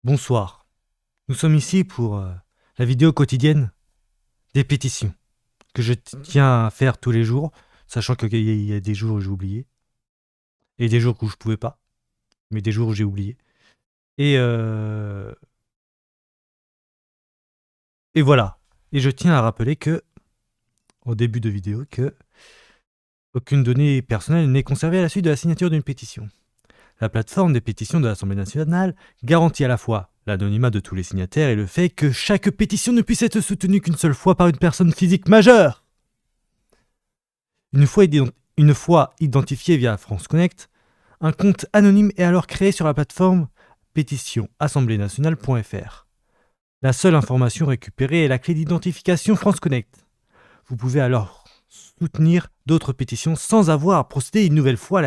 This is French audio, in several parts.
Bonsoir. Nous sommes ici pour la vidéo quotidienne des pétitions que je tiens à faire tous les jours, sachant qu'il y a des jours où j'ai oublié et des jours où je pouvais pas, mais des jours où j'ai oublié. Et, euh, et voilà. Et je tiens à rappeler que, au début de vidéo, que aucune donnée personnelle n'est conservée à la suite de la signature d'une pétition. La plateforme des pétitions de l'Assemblée nationale garantit à la fois l'anonymat de tous les signataires et le fait que chaque pétition ne puisse être soutenue qu'une seule fois par une personne physique majeure. Une fois identifié via France Connect, un compte anonyme est alors créé sur la plateforme pétition-assemblée-nationale.fr. La seule information récupérée est la clé d'identification France Connect. Vous pouvez alors soutenir d'autres pétitions sans avoir à procéder une nouvelle fois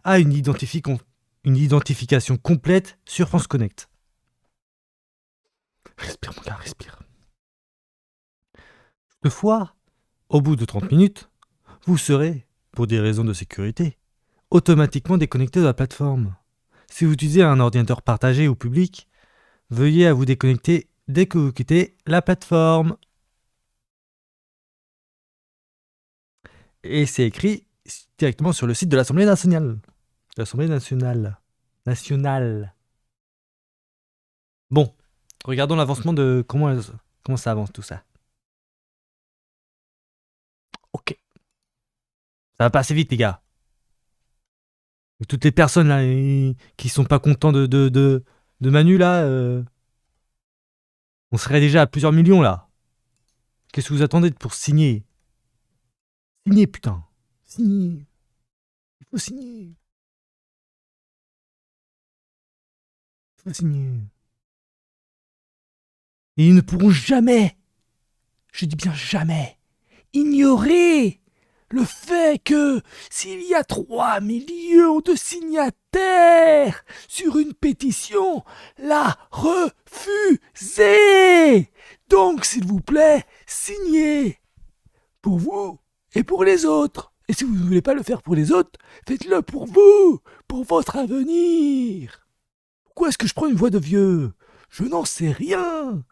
à une identification complète sur France Connect. Respire mon gars, respire. Toutefois, au bout de 30 minutes, vous serez, pour des raisons de sécurité, automatiquement déconnecté de la plateforme. Si vous utilisez un ordinateur partagé ou public, veuillez à vous déconnecter dès que vous quittez la plateforme. Et c'est écrit directement sur le site de l'Assemblée nationale. L'Assemblée nationale. Nationale. Bon, regardons l'avancement de comment ça avance tout ça. Ok. Ça va pas assez vite, les gars. Et toutes les personnes là qui sont pas contents de Manu là, on serait déjà à plusieurs millions là. Qu'est-ce que vous attendez pour signer? Signer, putain. Signer. Il faut signer. Il faut signer. Et ils ne pourront jamais, je dis bien jamais, ignorer le fait que s'il y a 3 millions de signataires sur une pétition, la refuser. Donc, s'il vous plaît, signez pour vous et pour les autres. Et si vous ne voulez pas le faire pour les autres, faites-le pour vous, pour votre avenir. Pourquoi est-ce que je prends une voix de vieux? Je n'en sais rien.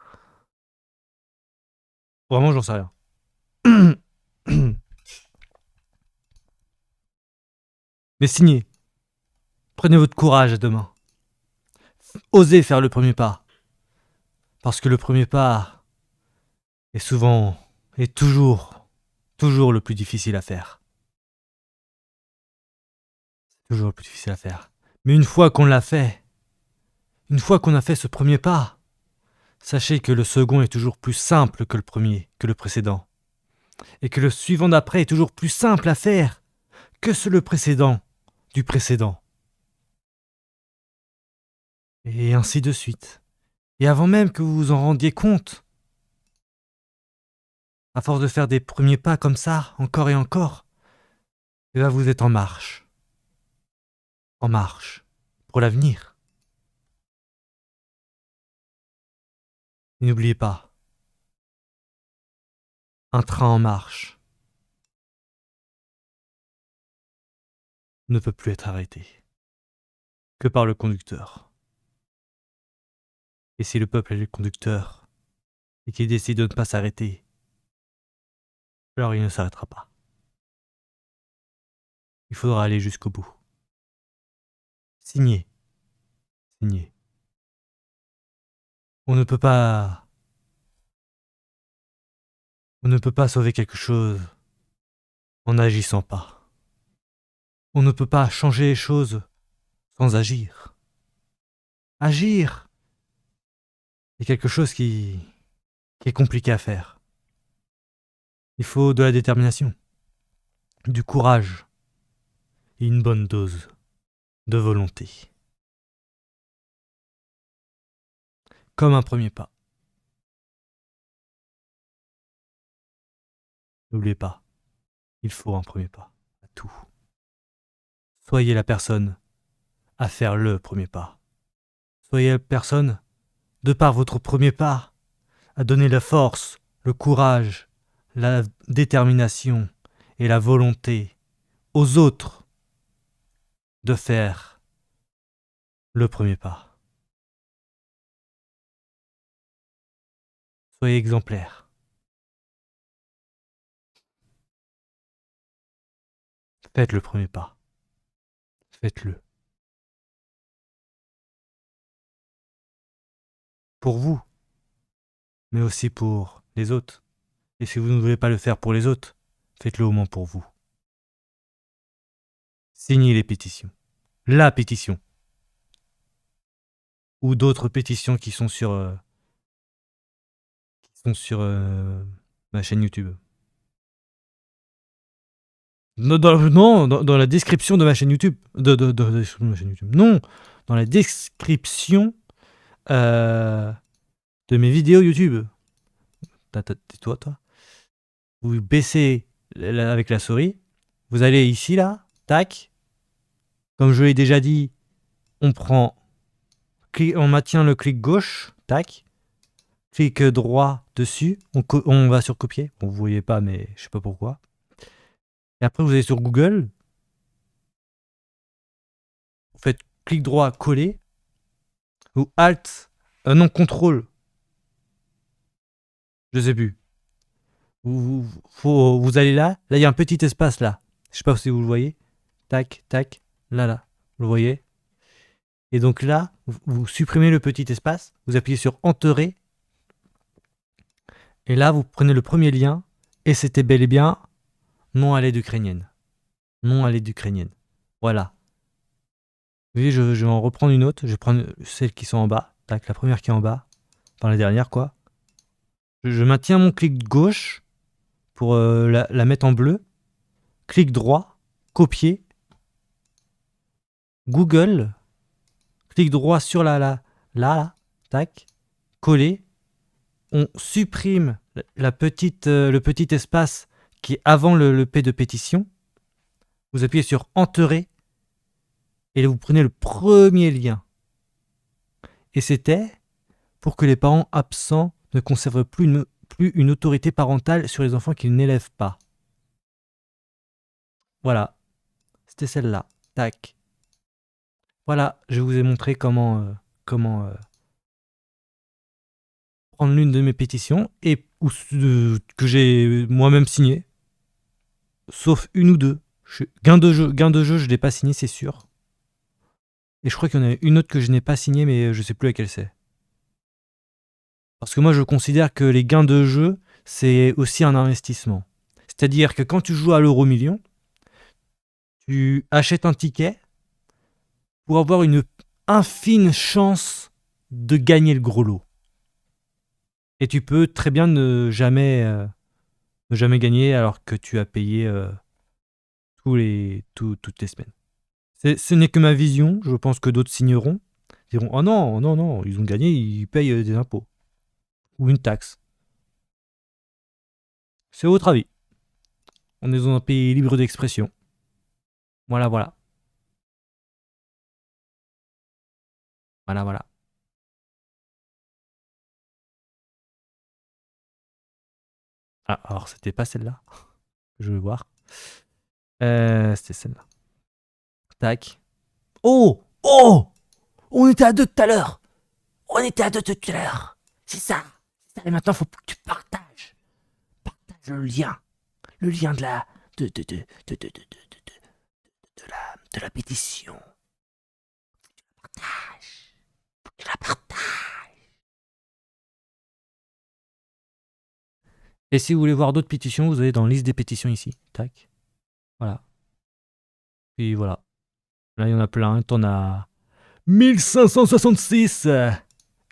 Vraiment, j'en sais rien. Mais signez. Prenez votre courage à deux mains. Osez faire le premier pas. Parce que le premier pas est souvent, et toujours le plus difficile à faire. Toujours le plus difficile à faire. Mais une fois qu'on l'a fait, une fois qu'on a fait ce premier pas, sachez que le second est toujours plus simple que le premier, que le précédent. Et que le suivant d'après est toujours plus simple à faire que le précédent du précédent. Et ainsi de suite. Et avant même que vous vous en rendiez compte, à force de faire des premiers pas comme ça, encore et encore, et là vous êtes en marche. En marche. Pour l'avenir. Et n'oubliez pas, un train en marche ne peut plus être arrêté que par le conducteur. Et si le peuple est le conducteur et qu'il décide de ne pas s'arrêter, alors il ne s'arrêtera pas. Il faudra aller jusqu'au bout. Signez. Signez. On ne peut pas... On ne peut pas sauver quelque chose en n'agissant pas. On ne peut pas changer les choses sans agir. Agir est quelque chose qui est compliqué à faire. Il faut de la détermination, du courage et une bonne dose de volonté. Comme un premier pas. N'oubliez pas, il faut un premier pas à tout. Soyez la personne à faire le premier pas. Soyez la personne, de par votre premier pas, à donner la force, le courage, la détermination et la volonté aux autres de faire le premier pas. Soyez exemplaires. Faites le premier pas. Faites-le. Pour vous, mais aussi pour les autres. Et si vous ne voulez pas le faire pour les autres, faites-le au moins pour vous. Signez les pétitions. La pétition. Ou d'autres pétitions qui sont sur, ma chaîne YouTube. Dans la description de ma chaîne YouTube. De ma chaîne YouTube. Non, dans la description de mes vidéos YouTube. Tais-toi, toi. Vous baissez avec la souris. Vous allez ici, là. Tac. Comme je l'ai déjà dit, on maintient le clic gauche. Tac. Clic droit dessus. On va sur copier. Bon, vous voyez pas, mais je sais pas pourquoi. Et après, vous allez sur Google. Vous faites clic droit, coller. Ou Alt. Non, contrôle. Je sais plus. Vous allez là. Là, il y a un petit espace là. Je sais pas si vous le voyez. Tac, tac. Là. Vous le voyez. Et donc là, vous supprimez le petit espace. Vous appuyez sur Enterrer. Et là, vous prenez le premier lien. Et c'était bel et bien non à l'aide ukrainienne. Non à l'aide ukrainienne. Voilà. Vous voyez, je vais en reprendre une autre. Je vais prendre celles qui sont en bas. Tac, la première qui est en bas. Enfin, la dernière, quoi. Je maintiens mon clic gauche pour la mettre en bleu. Clic droit. Copier. Google. Clic droit sur là. Tac. Coller. On supprime le petit espace qui est avant le P de pétition. Vous appuyez sur Enterrer. Et vous prenez le premier lien. Et c'était pour que les parents absents ne conservent plus une autorité parentale sur les enfants qu'ils n'élèvent pas. Voilà, c'était celle-là. Tac. Voilà, je vous ai montré comment prendre l'une de mes pétitions que j'ai moi-même signé, sauf une ou deux. Gain de jeu, je l'ai pas signé, c'est sûr. Et je crois qu'il y en a une autre que je n'ai pas signée, mais je sais plus laquelle c'est. Parce que moi, je considère que les gains de jeu, c'est aussi un investissement. C'est-à-dire que quand tu joues à l'euro-million, tu achètes un ticket pour avoir une infime chance de gagner le gros lot. Et tu peux très bien ne jamais gagner alors que tu as payé toutes les semaines. Ce n'est que ma vision. Je pense que d'autres signeront. Diront oh non, ils ont gagné, ils payent des impôts. Ou une taxe. C'est votre avis. On est dans un pays libre d'expression. Voilà. Voilà. Ah, alors c'était pas celle-là. Je vais voir. C'était celle-là. Tac. Oh! On était à deux tout à l'heure. C'est ça. Et maintenant, faut que tu partages. Partage le lien. Le lien de la. De la pétition. Partage. Tu la partages. Et si vous voulez voir d'autres pétitions, vous allez dans la liste des pétitions ici. Tac. Voilà. Puis voilà. Là, il y en a plein. T'en as 1566. Et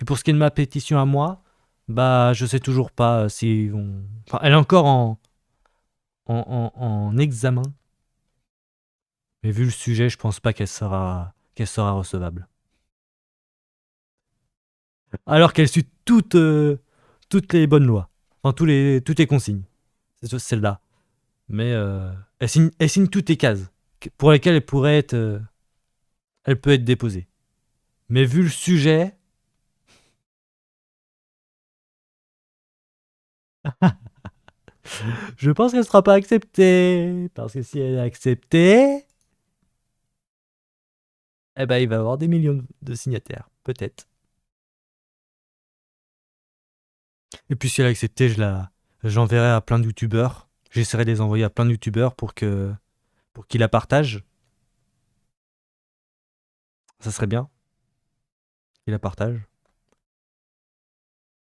pour ce qui est de ma pétition à moi, bah, je sais toujours pas si on. Enfin, elle est encore en examen. Mais vu le sujet, je pense pas qu'elle sera recevable. Alors qu'elle suit toutes les bonnes lois. Enfin, toutes les consignes. C'est celle-là. Mais elle signe toutes les cases pour lesquelles elle peut être déposée. Mais vu le sujet, je pense qu'elle sera pas acceptée. Parce que si elle est acceptée, eh ben, il va y avoir des millions de signataires. Peut-être. Et puis si elle a accepté, j'enverrai à plein de youtubeurs. J'essaierai de les envoyer à plein de youtubeurs pour qu'ils la partagent. Ça serait bien qu'ils la partagent.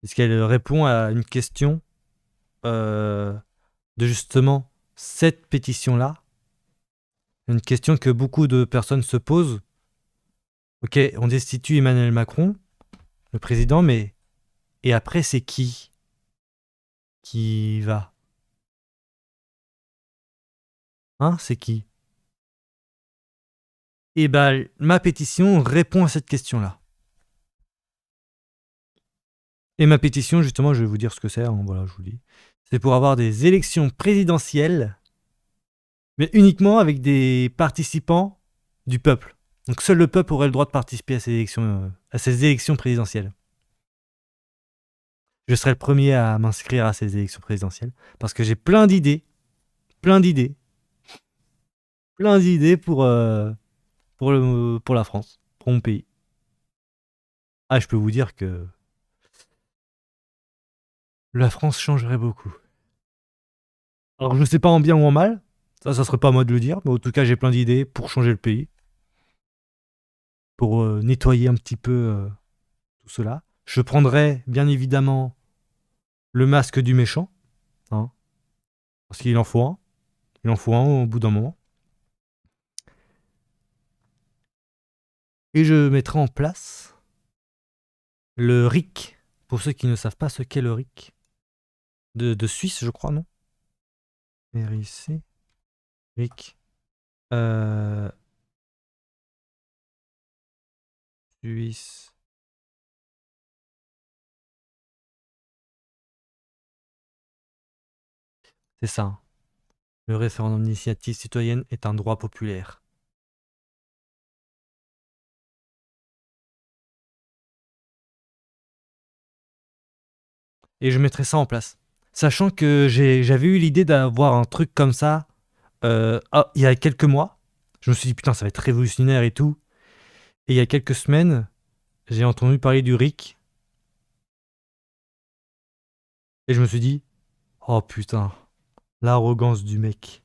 Est-ce qu'elle répond à une question de justement cette pétition-là? Une question que beaucoup de personnes se posent. Ok, on destitue Emmanuel Macron, le président, mais et après c'est qui va? Hein, c'est qui? Et ben ma pétition répond à cette question-là. Et ma pétition, justement, je vais vous dire ce que c'est, hein, voilà, je vous le dis. C'est pour avoir des élections présidentielles, mais uniquement avec des participants du peuple. Donc seul le peuple aurait le droit de participer à ces élections présidentielles. Je serai le premier à m'inscrire à ces élections présidentielles parce que j'ai plein d'idées pour la France, pour mon pays. Ah, je peux vous dire que la France changerait beaucoup. Alors je sais pas en bien ou en mal, ça serait pas à moi de le dire, mais en tout cas j'ai plein d'idées pour changer le pays, pour nettoyer un petit peu tout cela. Je prendrai bien évidemment le masque du méchant, hein, parce qu'il en faut un. Il en faut un au bout d'un moment. Et je mettrai en place le RIC, pour ceux qui ne savent pas ce qu'est le RIC. De Suisse, je crois, non? RIC. RIC. Suisse. C'est ça. Le référendum d'initiative citoyenne est un droit populaire. Et je mettrai ça en place. Sachant que j'avais eu l'idée d'avoir un truc comme ça il y a quelques mois. Je me suis dit, putain, ça va être révolutionnaire et tout. Et il y a quelques semaines, j'ai entendu parler du RIC. Et je me suis dit, oh putain, l'arrogance du mec.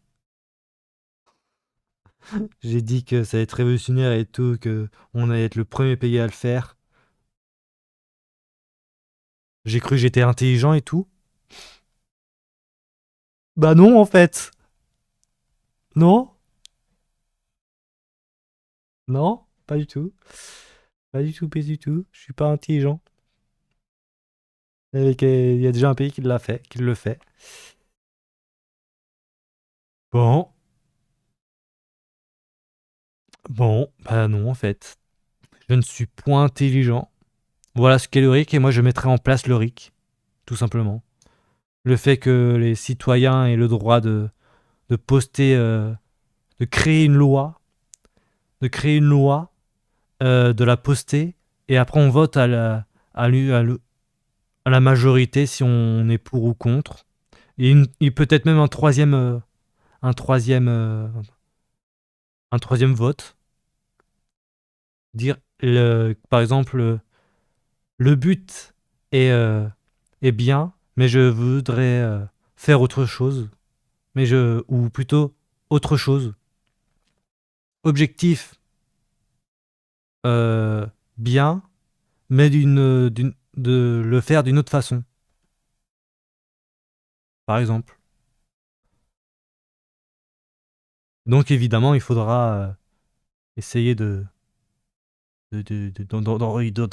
J'ai dit que ça allait être révolutionnaire et tout, que on allait être le premier pays à le faire. J'ai cru que j'étais intelligent et tout. Bah non, en fait. Non, non, pas du tout. Pas du tout, pas du tout. Je suis pas intelligent. Il y a déjà un pays qui l'a fait, qui le fait. Bon, bah non, en fait. Je ne suis point intelligent. Voilà ce qu'est le RIC, et moi je mettrai en place le RIC, tout simplement. Le fait que les citoyens aient le droit de poster, de créer une loi, de la poster, et après on vote à la majorité si on est pour ou contre. Et peut-être même un troisième, euh, un troisième vote. Dire, par exemple, le but est bien, mais je voudrais faire autre chose. Ou plutôt autre chose. Objectif euh, bien, mais de le faire d'une autre façon, par exemple. Donc évidemment, il faudra essayer d'en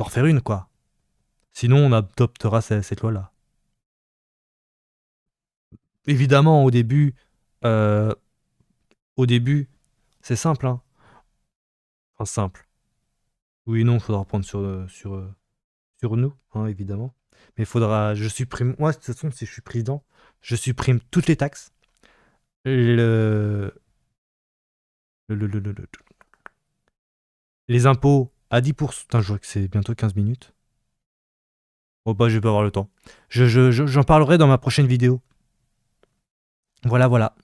refaire une, quoi. Sinon, on adoptera cette loi-là. Évidemment, euh, au début, c'est simple, hein. Enfin, simple. Oui, non, il faudra prendre sur nous, hein, évidemment. Mais il faudra, je supprime, moi, de toute façon, si je suis président, je supprime toutes les taxes. Le, le- les impôts à 10%. Putain, je vois que c'est bientôt 15 minutes. Oh bah, je vais pas avoir le temps. J'en parlerai dans ma prochaine vidéo. Voilà, voilà.